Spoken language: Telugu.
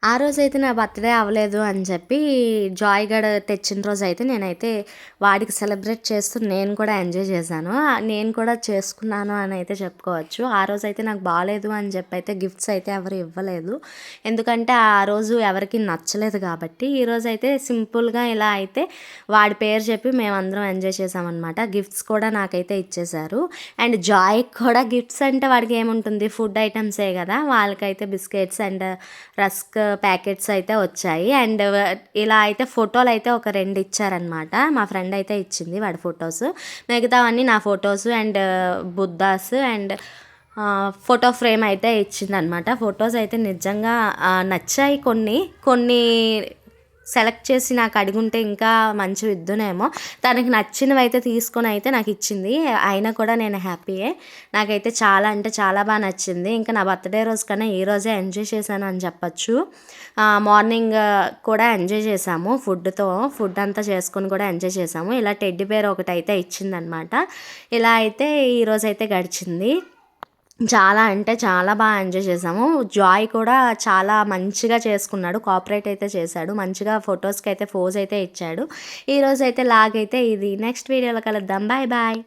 ఆ రోజైతే నా బర్త్‌డే అవ్వలేదు అని చెప్పి జాయ్ గడ్ తెచ్చిన రోజైతే నేనైతే వాడికి సెలబ్రేట్ చేస్తూ నేను కూడా ఎంజాయ్ చేశాను. నేను కూడా చేసుకున్నాను అని అయితే చెప్పుకోవచ్చు. ఆ రోజైతే నాకు బాలేదు అని చెప్పి అయితే గిఫ్ట్స్ అయితే ఎవరు ఇవ్వలేదు. ఎందుకంటే ఆ రోజు ఎవరికీ నచ్చలేదు కాబట్టి, ఈరోజైతే సింపుల్‌గా ఇలా అయితే వాడి పేరు చెప్పి మేమందరం ఎంజాయ్ చేశామనమాట. గిఫ్ట్స్ కూడా నాకైతే ఇచ్చేశారు. అండ్ జాయ్‌కి కూడా గిఫ్ట్స్ అంటే వాడికి ఏముంటుంది, ఫుడ్ ఐటెమ్సే కదా! వాళ్ళకైతే బిస్కెట్స్ అండ్ రస్క్ ప్యాకెట్స్ అయితే వచ్చాయి. అండ్ ఇలా అయితే ఫోటోలైతే ఒక 2 ఇచ్చారనమాట. మా ఫ్రెండ్ అయితే ఇచ్చింది వాడి ఫొటోస్. మిగతావన్నీ నా photos and Buddha's and photo frame అయితే ఇచ్చిందనమాట. ఫొటోస్ అయితే నిజంగా నచ్చాయి కొన్ని. కొన్ని సెలెక్ట్ చేసి నాకు అడిగుంటే ఇంకా మంచివి ఇద్దునేమో. తనకి నచ్చినవైతే తీసుకొని అయితే నాకు ఇచ్చింది. అయినా కూడా నేను హ్యాపీయే. నాకైతే చాలా అంటే చాలా బాగా నచ్చింది. ఇంకా నా బర్త్‌డే రోజు కన్నా ఈ రోజే ఎంజాయ్ చేశాను అని చెప్పొచ్చు. మార్నింగ్ కూడా ఎంజాయ్ చేశాము ఫుడ్‌తో. ఫుడ్ అంతా చేసుకొని కూడా ఎంజాయ్ చేశాము. ఇలా టెడ్డీ బేర్ ఒకటైతే ఇచ్చిందనమాట. ఇలా అయితే ఈరోజైతే గడిచింది. చాలా అంటే చాలా బాగా ఎంజాయ్ చేశాము. జాయ్ కూడా చాలా మంచిగా చేసుకున్నాడు. కోఆపరేట్ అయితే చేశాడు. మంచిగా ఫొటోస్‌కైతే పోజ్ అయితే ఇచ్చాడు. ఈరోజైతే లాగైతే ఇది. నెక్స్ట్ వీడియోలో కలుద్దాం. Bye bye.